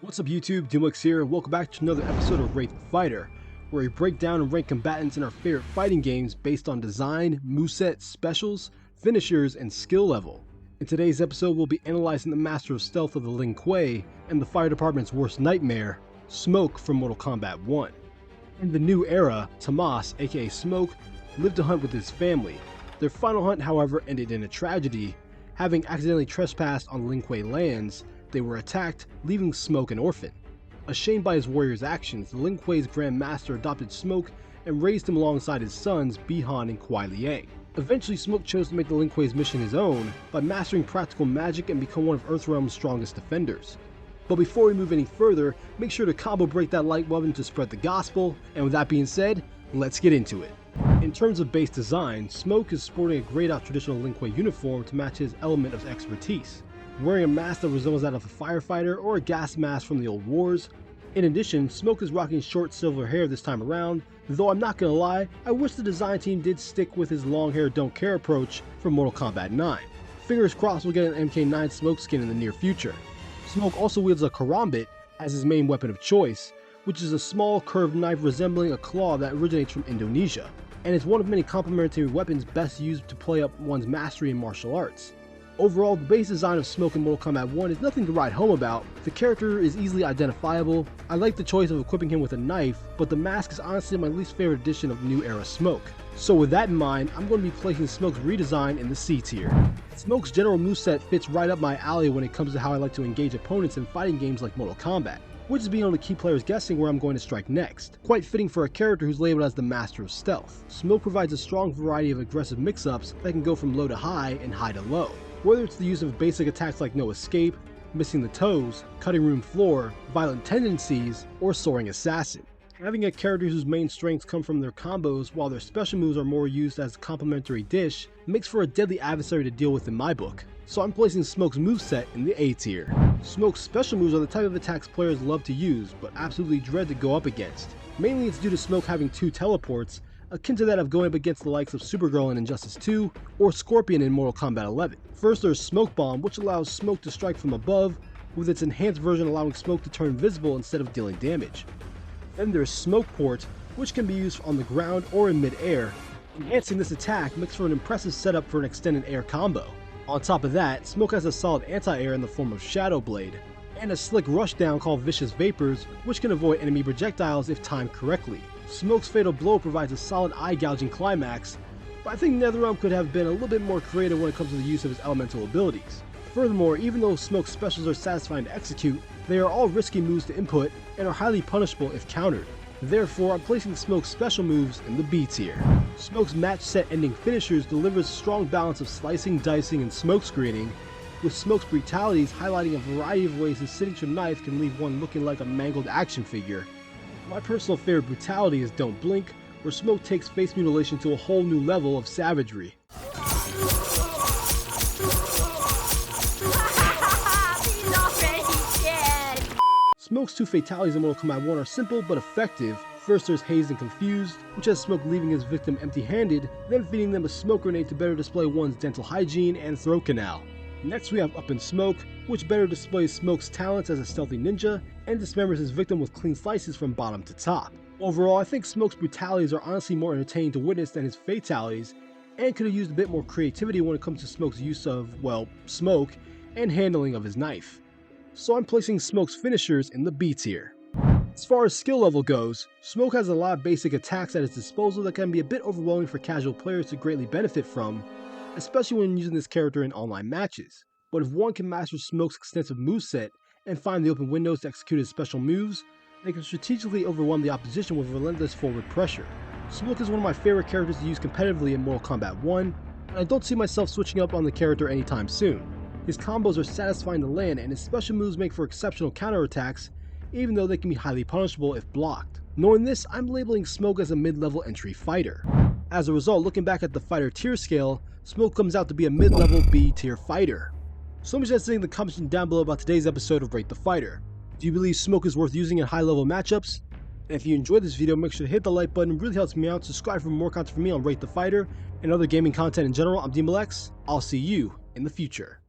What's up YouTube, DMLX here, welcome back to another episode of Rate the Fighter, where we break down and rank combatants in our favorite fighting games based on design, moveset, specials, finishers, and skill level. In today's episode we'll be analyzing the Master of Stealth of the Lin Kuei and the fire department's worst nightmare, Smoke from Mortal Kombat 1. In the new era, Tomas, aka Smoke, lived to hunt with his family. Their final hunt, however, ended in a tragedy. Having accidentally trespassed on Lin Kuei lands, they were attacked, leaving Smoke an orphan. Ashamed by his warrior's actions, Lin Kuei's Grand Master adopted Smoke and raised him alongside his sons, Bi-Han and Kuai Liang. Eventually, Smoke chose to make the Lin Kuei's mission his own by mastering practical magic and become one of Earthrealm's strongest defenders. But before we move any further, make sure to combo break that like button to spread the gospel, and with that being said, let's get into it. In terms of base design, Smoke is sporting a grayed out traditional Lin Kuei uniform to match his element of expertise, wearing a mask that resembles that of a firefighter or a gas mask from the old wars. In addition, Smoke is rocking short silver hair this time around, though I'm not gonna lie, I wish the design team did stick with his long hair don't care approach from Mortal Kombat 9. Fingers crossed we'll get an MK9 Smoke skin in the near future. Smoke also wields a karambit as his main weapon of choice, which is a small curved knife resembling a claw that originates from Indonesia, and is one of many complementary weapons best used to play up one's mastery in martial arts. Overall, the base design of Smoke in Mortal Kombat 1 is nothing to write home about. The character is easily identifiable. I like the choice of equipping him with a knife, but the mask is honestly my least favorite addition of New Era Smoke. So with that in mind, I'm going to be placing Smoke's redesign in the C tier. Smoke's general moveset fits right up my alley when it comes to how I like to engage opponents in fighting games like Mortal Kombat, which is being able to keep players guessing where I'm going to strike next. Quite fitting for a character who's labeled as the Master of Stealth. Smoke provides a strong variety of aggressive mix-ups that can go from low to high and high to low. Whether it's the use of basic attacks like no escape, missing the toes, cutting room floor, violent tendencies, or soaring assassin. Having a character whose main strengths come from their combos while their special moves are more used as a complementary dish makes for a deadly adversary to deal with in my book. So I'm placing Smoke's moveset in the A tier. Smoke's special moves are the type of attacks players love to use, but absolutely dread to go up against. Mainly it's due to Smoke having 2 teleports, akin to that of going up against the likes of Supergirl in Injustice 2 or Scorpion in Mortal Kombat 11. First there's Smoke Bomb, which allows Smoke to strike from above, with its enhanced version allowing Smoke to turn invisible instead of dealing damage. Then there's Smoke Port, which can be used on the ground or in mid-air. Enhancing this attack makes for an impressive setup for an extended air combo. On top of that, Smoke has a solid anti-air in the form of Shadow Blade, and a slick rushdown called Vicious Vapors, which can avoid enemy projectiles if timed correctly. Smoke's Fatal Blow provides a solid eye-gouging climax, but I think NetherRealm could have been a little bit more creative when it comes to the use of his elemental abilities. Furthermore, even though Smoke's specials are satisfying to execute, they are all risky moves to input and are highly punishable if countered. Therefore, I'm placing Smoke's special moves in the B tier. Smoke's match set ending finishers delivers a strong balance of slicing, dicing, and smoke screening, with Smoke's brutalities highlighting a variety of ways his signature knife can leave one looking like a mangled action figure. My personal favorite brutality is Don't Blink, where Smoke takes face mutilation to a whole new level of savagery. Smoke's 2 fatalities in Mortal Kombat 1 are simple but effective. First there's Hazed and Confused, which has Smoke leaving his victim empty-handed, then feeding them a smoke grenade to better display one's dental hygiene and throat canal. Next we have Up in Smoke, which better displays Smoke's talents as a stealthy ninja, and dismembers his victim with clean slices from bottom to top. Overall, I think Smoke's brutalities are honestly more entertaining to witness than his fatalities, and could have used a bit more creativity when it comes to Smoke's use of, well, smoke, and handling of his knife. So I'm placing Smoke's finishers in the B tier. As far as skill level goes, Smoke has a lot of basic attacks at his disposal that can be a bit overwhelming for casual players to greatly benefit from, especially when using this character in online matches. But if one can master Smoke's extensive moveset and find the open windows to execute his special moves, they can strategically overwhelm the opposition with relentless forward pressure. Smoke is one of my favorite characters to use competitively in Mortal Kombat 1, and I don't see myself switching up on the character anytime soon. His combos are satisfying to land, and his special moves make for exceptional counterattacks, even though they can be highly punishable if blocked. Knowing this, I'm labeling Smoke as a mid-level entry fighter. As a result, looking back at the fighter tier scale, Smoke comes out to be a mid-level B tier fighter. So let me just say in the comments down below about today's episode of Rate the Fighter. Do you believe Smoke is worth using in high-level matchups? And if you enjoyed this video, make sure to hit the like button, it really helps me out. Subscribe for more content from me on Rate the Fighter and other gaming content in general. I'm DMLX. I'll see you in the future.